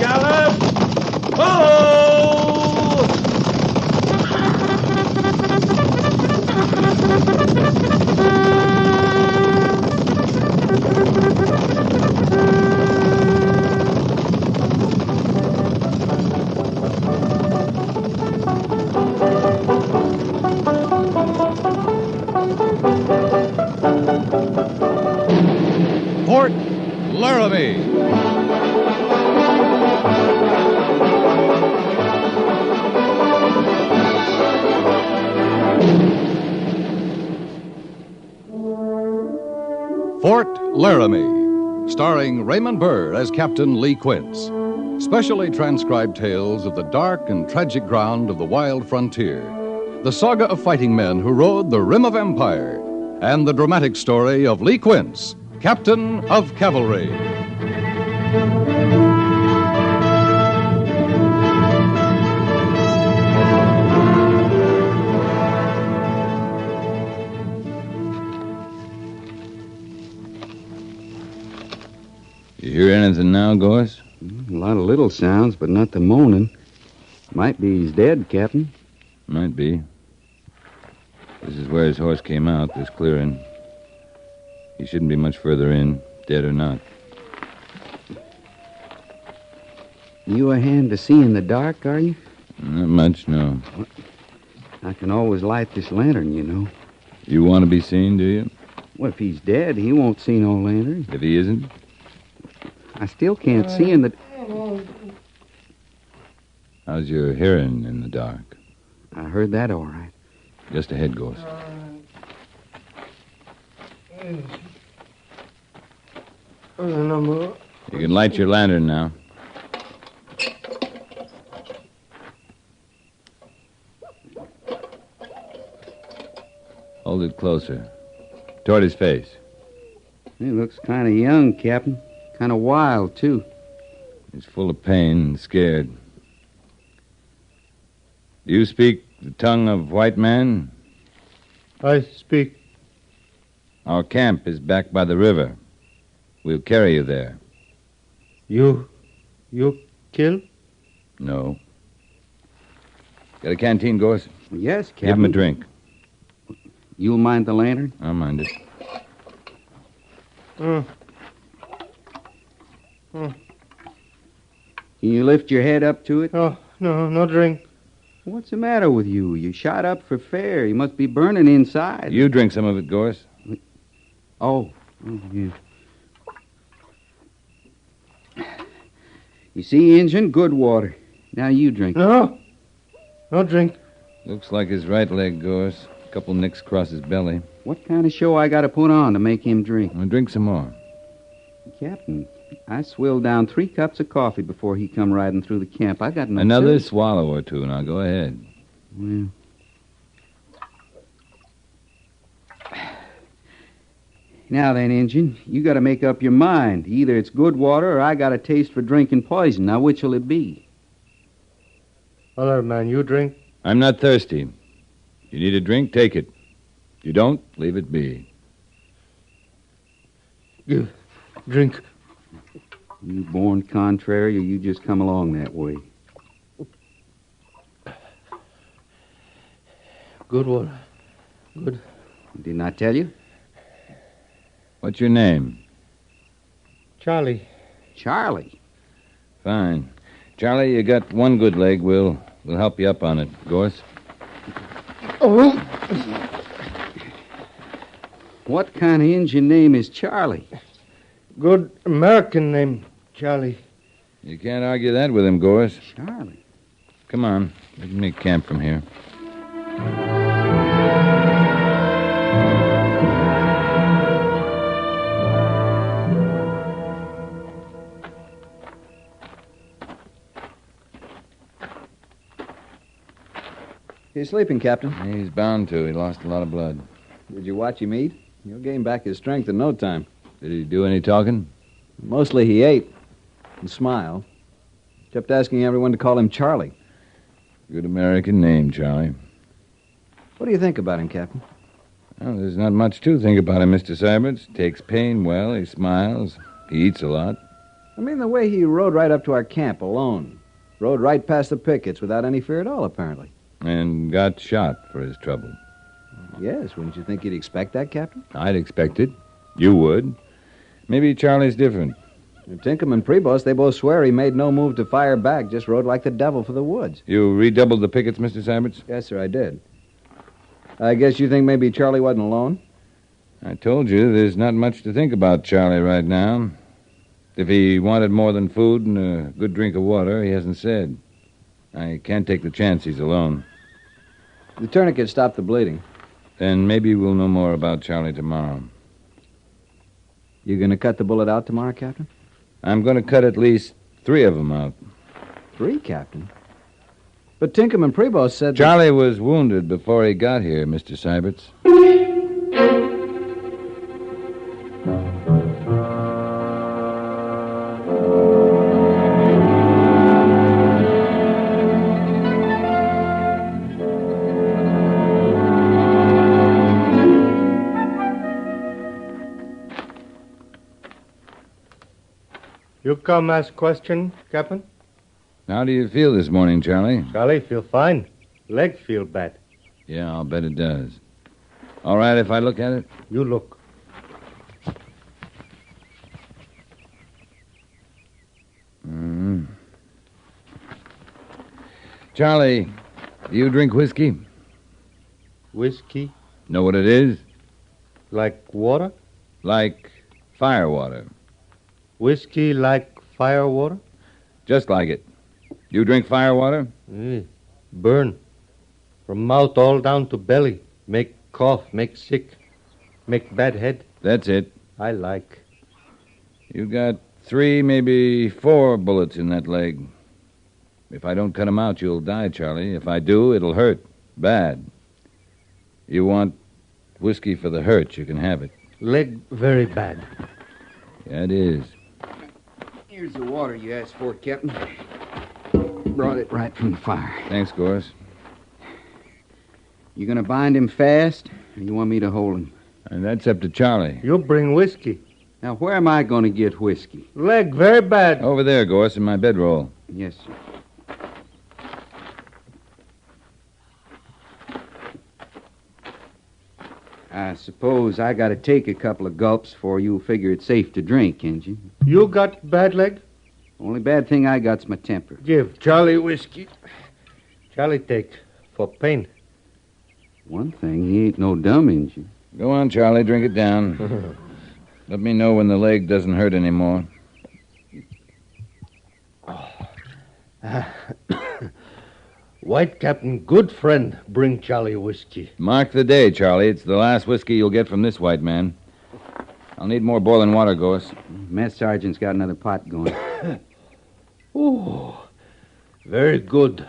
gallop! Follow! Fort Laramie. Fort Laramie, starring Raymond Burr as Captain Lee Quince. Specially transcribed tales of the dark and tragic ground of the wild frontier, the saga of fighting men who rode the rim of empire, and the dramatic story of Lee Quince, Captain of Cavalry. You hear anything now, Gorse? A lot of little sounds, but not the moaning. Might be he's dead, Captain. Might be. This is where his horse came out, this clearing. He shouldn't be much further in, dead or not. You a hand to see in the dark, are you? Not much, no. I can always light this lantern, you know. You want to be seen, do you? Well, if he's dead, he won't see no lantern. If he isn't? I still can't see in the... How's your hearing in the dark? I heard that all right. Just ahead, Gorse. You can light your lantern now. Hold it closer. Toward his face. He looks kind of young, Captain. Kind of wild, too. He's full of pain and scared. Do you speak the tongue of white man? I speak. Our camp is back by the river. We'll carry you there. You kill? No. Got a canteen, Gorse? Yes, Captain. Give him a drink. You'll mind the lantern? I'll mind it. Can you lift your head up to it? Oh, no drink. What's the matter with you? You shot up for fair. You must be burning inside. You drink some of it, Gorse. Oh, yeah. You see, Injun, good water. Now you drink. No drink. Looks like his right leg, Gorse. A couple nicks across his belly. What kind of show I got to put on to make him drink? Well, drink some more. Captain, I swilled down 3 cups of coffee before he come riding through the camp. I got no Another sense. swallow or two. Now, go ahead. Well. Now then, Injun, you got to make up your mind. Either it's good water or I got a taste for drinking poison. Now, which'll it be? Other man, you drink? I'm not thirsty. You need a drink, take it. You don't, leave it be. Give. Drink. You born contrary or you just come along that way? Good water. Good. Didn't I tell you? What's your name? Charlie. Charlie. Fine. Charlie, you got one good leg. We'll help you up on it. Gorse? Oh. What kind of Injun name is Charlie? Good American name, Charlie. You can't argue that with him, Gorse. Charlie. Come on. We can make camp from here. He's sleeping, Captain. He's bound to. He lost a lot of blood. Did you watch him eat? He'll gain back his strength in no time. Did he do any talking? Mostly he ate and smiled. Kept asking everyone to call him Charlie. Good American name, Charlie. What do you think about him, Captain? Well, there's not much to think about him, Mr. Syberts. Takes pain well, he smiles, he eats a lot. I mean, the way he rode right up to our camp alone. Rode right past the pickets without any fear at all, apparently. And got shot for his trouble. Yes, wouldn't you think he'd expect that, Captain? I'd expect it. You would. Maybe Charlie's different. Tinkham and Prevost, they both swear he made no move to fire back, just rode like the devil for the woods. You redoubled the pickets, Mr. Syberts? Yes, sir, I did. I guess you think maybe Charlie wasn't alone? I told you there's not much to think about Charlie right now. If he wanted more than food and a good drink of water, he hasn't said. I can't take the chance he's alone. The tourniquet stopped the bleeding. Then maybe we'll know more about Charlie tomorrow. You going to cut the bullet out tomorrow, Captain? I'm going to cut at least 3 of them out. 3, Captain? But Tinkham and Prevost said Charlie was wounded before he got here, Mr. Syberts. You come ask question, Captain? How do you feel this morning, Charlie? Charlie, feel fine. Leg feel bad. Yeah, I'll bet it does. All right if I look at it? You look. Charlie, do you drink whiskey? Whiskey? Know what it is? Like water? Like firewater. Whiskey like fire water? Just like it. You drink firewater? Burn. From mouth all down to belly. Make cough, make sick. Make bad head. That's it. I like. You got 3, maybe 4 bullets in that leg. If I don't cut 'em out, you'll die, Charlie. If I do, it'll hurt. Bad. You want whiskey for the hurt, you can have it. Leg very bad. Yeah, it is. Here's the water you asked for, Captain. Brought it right from the fire. Thanks, Gorse. You gonna bind him fast, or you want me to hold him? And that's up to Charlie. You bring whiskey. Now, where am I gonna get whiskey? Leg very bad. Over there, Gorse, in my bedroll. Yes, sir. I suppose I gotta take a couple of gulps before you figure it's safe to drink, ain't you? You got bad leg? Only bad thing I got's my temper. Give Charlie whiskey. Charlie take for pain. One thing, he ain't no dumb, ain't you? Go on, Charlie, drink it down. Let me know when the leg doesn't hurt anymore. White Captain, good friend, bring Charlie whiskey. Mark the day, Charlie. It's the last whiskey you'll get from this white man. I'll need more boiling water, Gorse. Mess sergeant's got another pot going. Ooh, very good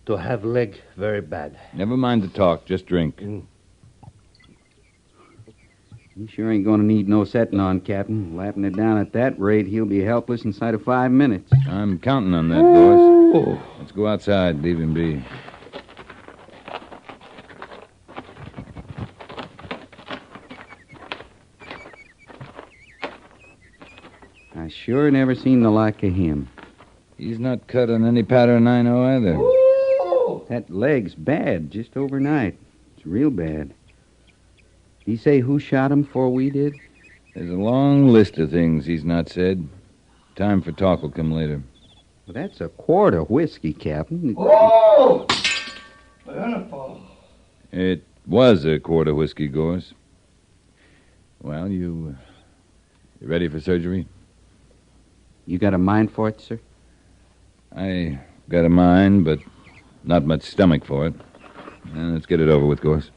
to have leg very bad. Never mind the talk, just drink. He sure ain't gonna need no setting on, Captain. Lapping it down at that rate, he'll be helpless inside of 5 minutes. I'm counting on that, Gorse. Let's go outside, leave him be. I sure never seen the like of him. He's not cut on any pattern I know either. That leg's bad, just overnight. It's real bad. He say who shot him before we did? There's a long list of things he's not said. Time for talk will come later. Well, that's a quart of whiskey, Captain. Oh! It was a quart of whiskey, Gorse. Well, you ready for surgery? You got a mind for it, sir? I got a mind, but not much stomach for it. Now, let's get it over with, Gorse.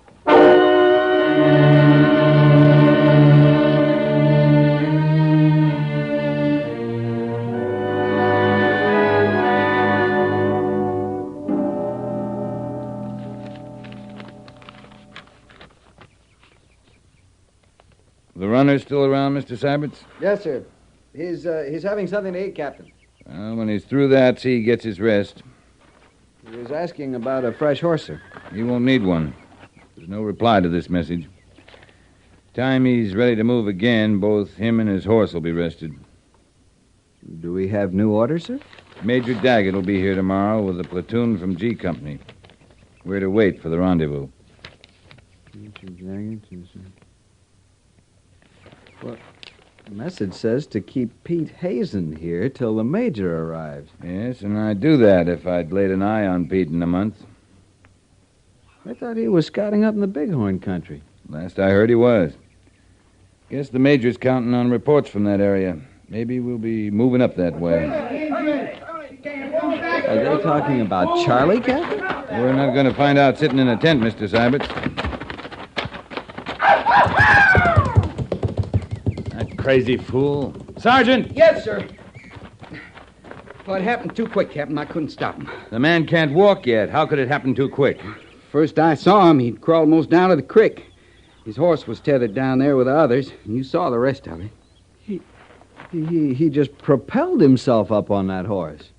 The runner's still around, Mr. Syberts? Yes, sir. He's having something to eat, Captain. Well, when he's through that, he gets his rest. He was asking about a fresh horse, sir. He won't need one. There's no reply to this message. Time he's ready to move again, both him and his horse will be rested. Do we have new orders, sir? Major Daggett will be here tomorrow with a platoon from G Company. We're to wait for the rendezvous. Well, the message says to keep Pete Hazen here till the major arrives. Yes, and I'd do that if I'd laid an eye on Pete in a month. I thought he was scouting up in the Bighorn country. Last I heard he was. Guess the major's counting on reports from that area. Maybe we'll be moving up that way. Are they talking about Charlie, Captain? We're not going to find out sitting in a tent, Mr. Sybert. That crazy fool. Sergeant! Yes, sir. Well, it happened too quick, Captain. I couldn't stop him. The man can't walk yet. How could it happen too quick? First I saw him, he'd crawled most down to the creek. His horse was tethered down there with the others, and you saw the rest of it. He just propelled himself up on that horse.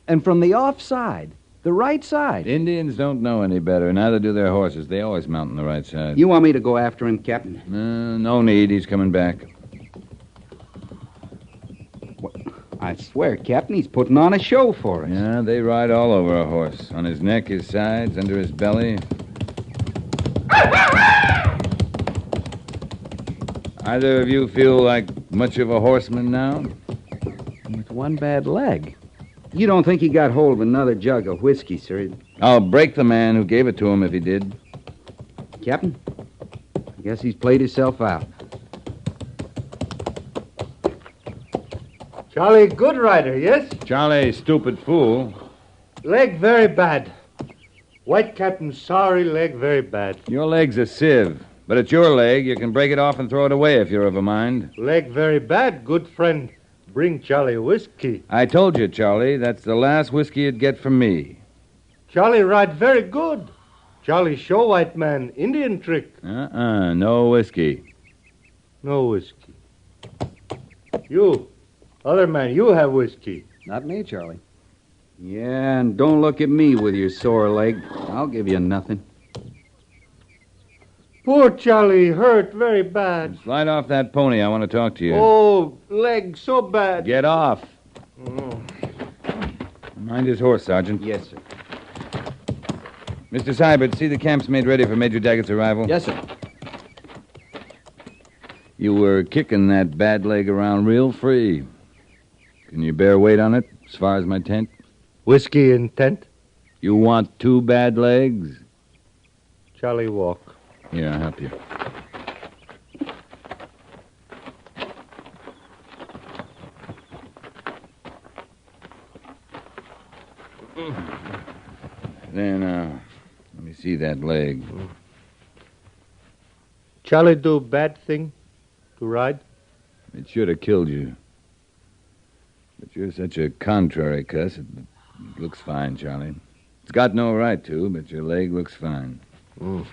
And from the offside, the right side. Indians don't know any better. Neither do their horses. They always mount on the right side. You want me to go after him, Captain? No need. He's coming back. I swear, Captain, he's putting on a show for us. Yeah, they ride all over a horse. On his neck, his sides, under his belly. Either of you feel like much of a horseman now? With one bad leg. You don't think he got hold of another jug of whiskey, sir? I'll break the man who gave it to him if he did. Captain, I guess he's played himself out. Charlie, good rider, yes? Charlie, stupid fool. Leg very bad. White Captain, sorry, leg very bad. Your leg's a sieve, but it's your leg. You can break it off and throw it away if you're of a mind. Leg very bad, good friend. Bring Charlie whiskey. I told you, Charlie, that's the last whiskey you'd get from me. Charlie ride very good. Charlie show white man Indian trick. No whiskey. No whiskey. You, other man, you have whiskey. Not me, Charlie. Yeah, and don't look at me with your sore leg. I'll give you nothing. Poor Charlie, hurt very bad. Slide off that pony. I want to talk to you. Oh, leg so bad. Get off. Oh. Mind his horse, Sergeant. Yes, sir. Mr. Sybert, see the camp's made ready for Major Daggett's arrival? Yes, sir. You were kicking that bad leg around real free. Can you bear weight on it as far as my tent? Whiskey in tent? You want 2 bad legs? Charlie walk. Here, I'll help you. Then, let me see that leg. Charlie do bad thing to ride? It should have killed you. But you're such a contrary cuss. It looks fine, Charlie. It's got no right to, but your leg looks fine. Mm.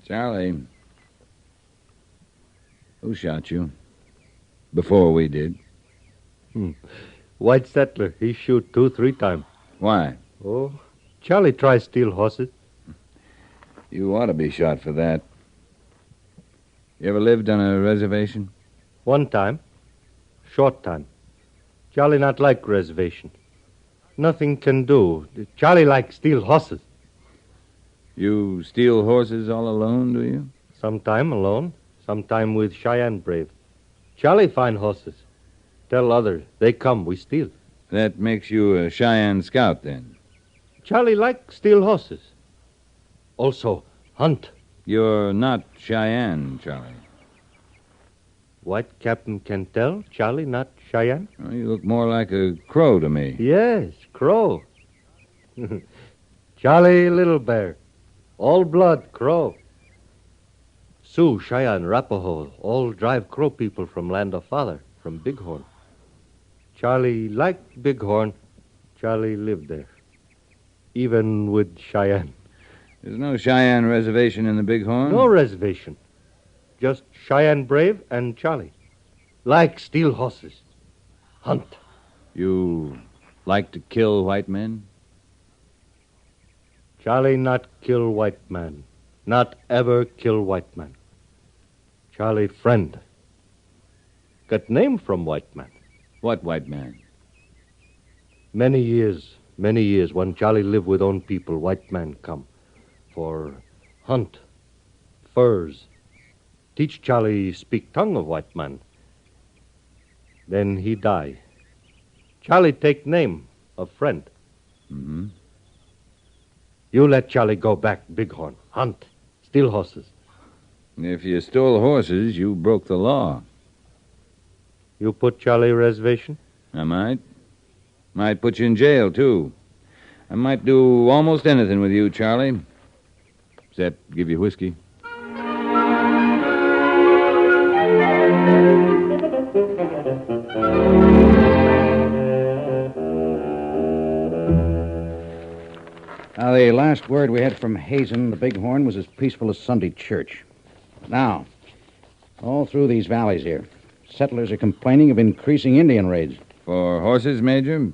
Charlie, who shot you? Before we did. White settler, he shoot 2-3 times. Why? Oh, Charlie try steal horses. You ought to be shot for that. You ever lived on a reservation? One time. Short time. Charlie not like reservation. Nothing can do. Charlie like steal horses. You steal horses all alone, do you? Sometime alone, sometime with Cheyenne brave. Charlie find horses. Tell others, they come, we steal. That makes you a Cheyenne scout, then. Charlie like steal horses. Also, hunt. You're not Cheyenne, Charlie. White Captain can tell Charlie not Cheyenne? Well, you look more like a crow to me. Yes, crow. Charlie Little Bear. All blood, crow. Sioux, Cheyenne, Arapaho, all drive crow people from land of father, from Bighorn. Charlie liked Bighorn. Charlie lived there. Even with Cheyenne. There's no Cheyenne reservation in the Bighorn? No reservation. Just Cheyenne brave and Charlie. Like steal horses. Hunt. You like to kill white men? Charlie not kill white man. Not ever kill white man. Charlie friend. Got name from white man. What white man? Many years, when Charlie live with own people, white man come for hunt, furs. Teach Charlie speak tongue of white man. Then he die. Charlie take name of friend. Mm-hmm. You let Charlie go back, Bighorn. Hunt, steal horses. If you stole horses, you broke the law. You put Charlie reservation? I might. Might put you in jail, too. I might do almost anything with you, Charlie. Except give you whiskey. Now, the last word we had from Hazen, the Bighorn, was as peaceful as Sunday church. Now, all through these valleys here, settlers are complaining of increasing Indian raids. For horses, Major?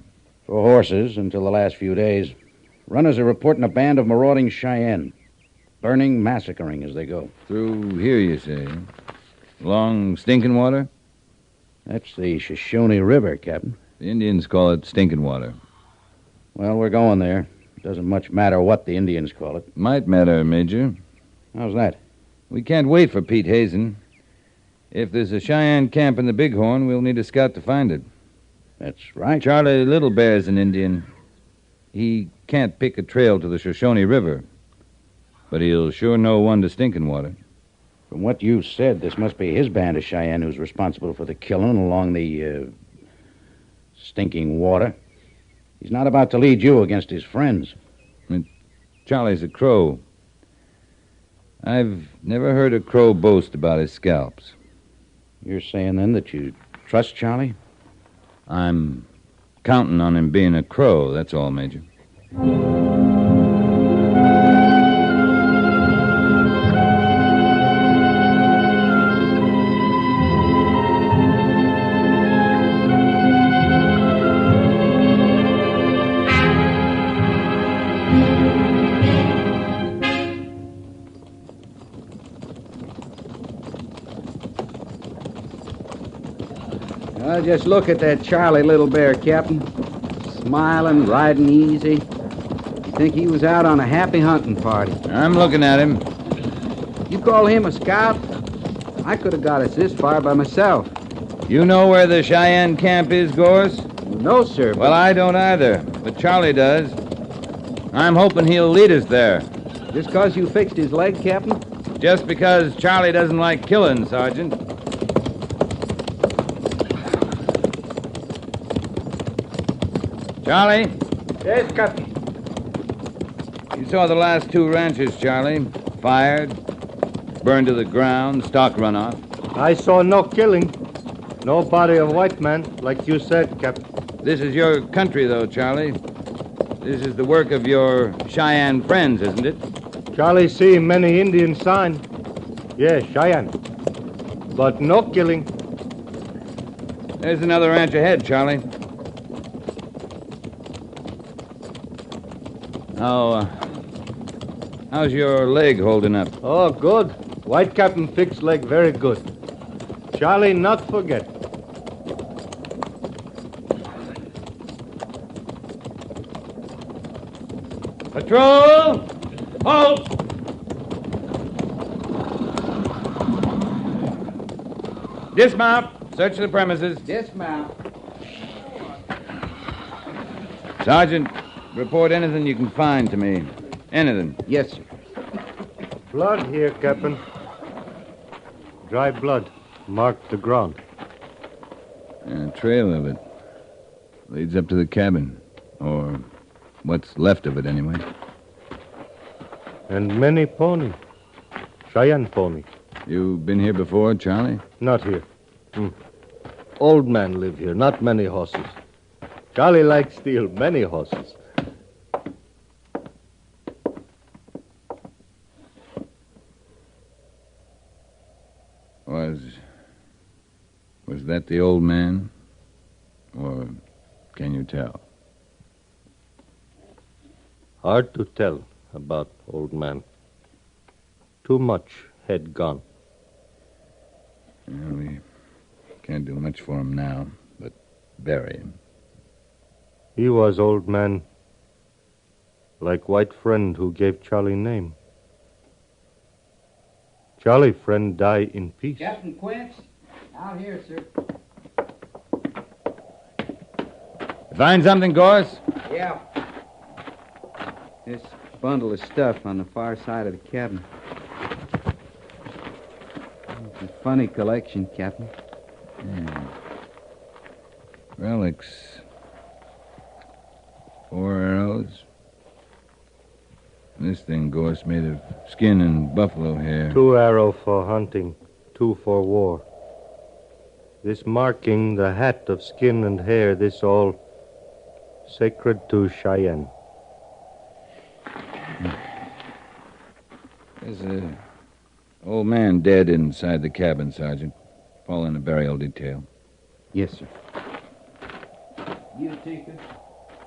For horses, until the last few days. Runners are reporting a band of marauding Cheyenne. Burning, massacring as they go. Through here, you say? Along Stinking Water? That's the Shoshone River, Captain. The Indians call it Stinking Water. Well, we're going there. It doesn't much matter what the Indians call it. Might matter, Major. How's that? We can't wait for Pete Hazen. If there's a Cheyenne camp in the Bighorn, we'll need a scout to find it. That's right. Charlie Little Bear's an Indian. He can't pick a trail to the Shoshone River, but he'll sure know one to Stinking Water. From what you said, this must be his band of Cheyenne who's responsible for the killing along the, Stinking Water. He's not about to lead you against his friends. Charlie's a Crow. I've never heard a Crow boast about his scalps. You're saying, then, that you trust Charlie? I'm counting on him being a Crow, that's all, Major. Just look at that Charlie Little Bear, Captain. Smiling, riding easy. You'd think he was out on a happy hunting party. I'm looking at him. You call him a scout? I could have got us this far by myself. You know where the Cheyenne camp is, Gorse? No, sir. Well, I don't either, but Charlie does. I'm hoping he'll lead us there. Just because you fixed his leg, Captain? Just because Charlie doesn't like killing, Sergeant. Charlie? Yes, Captain. You saw the last two ranches, Charlie. Fired, burned to the ground, stock run off. I saw no killing. No body of white man, like you said, Captain. This is your country, though, Charlie. This is the work of your Cheyenne friends, isn't it? Charlie see many Indian sign. Yes, Cheyenne. But no killing. There's another ranch ahead, Charlie. How's your leg holding up? Oh, good. White Captain fix leg very good. Charlie not forget. Patrol! Halt! Dismount. Search the premises. Dismount. Sergeant, report anything you can find to me. Anything. Yes, sir. Blood here, Captain. Dry blood. Marked the ground. A trail of it. Leads up to the cabin. Or what's left of it, anyway. And many pony. Cheyenne pony. You been here before, Charlie? Not here. Old man live here, not many horses. Charlie like steal many horses. Was that the old man? Or can you tell? Hard to tell about old man. Too much head gone. Well, we can't do much for him now, but bury him. He was old man, like white friend who gave Charlie name. Charlie friend die in peace. Captain Quince, out here, sir. Find something, Gorse? Yeah. This bundle of stuff on the far side of the cabin. It's a funny collection, Captain. Relics. 4 arrows. This thing, Gorse, made of skin and buffalo hair. 2 arrow for hunting, 2 for war. This marking, the hat of skin and hair, this all sacred to Cheyenne. There's an old man dead inside the cabin, Sergeant. Fall in the burial detail. Yes, sir.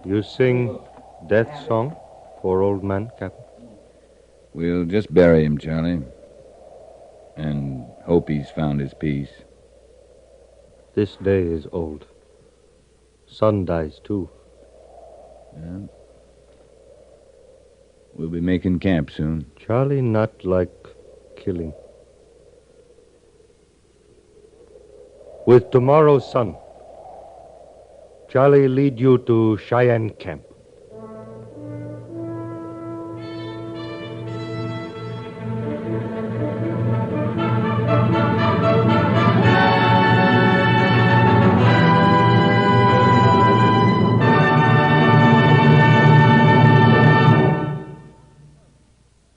You sing death song for old man, Captain? We'll just bury him, Charlie. And hope he's found his peace. This day is old. Son dies, too. Yeah. We'll be making camp soon. Charlie not like killing. With tomorrow's sun, Charlie lead you to Cheyenne camp.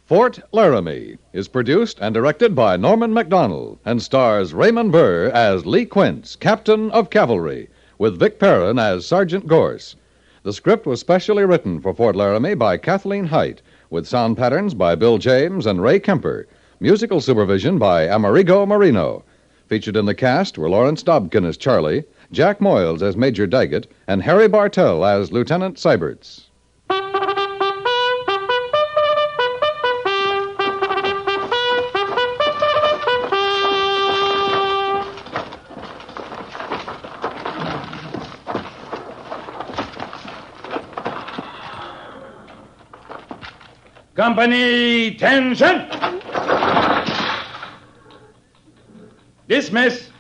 Fort Laramie is produced and directed by Norman MacDonald and stars Raymond Burr as Lee Quince, Captain of Cavalry, with Vic Perrin as Sergeant Gorse. The script was specially written for Fort Laramie by Kathleen Height, with sound patterns by Bill James and Ray Kemper, musical supervision by Amerigo Marino. Featured in the cast were Lawrence Dobkin as Charlie, Jack Moyles as Major Daggett, and Harry Bartell as Lieutenant Seiberts. Company, tension! Dismiss.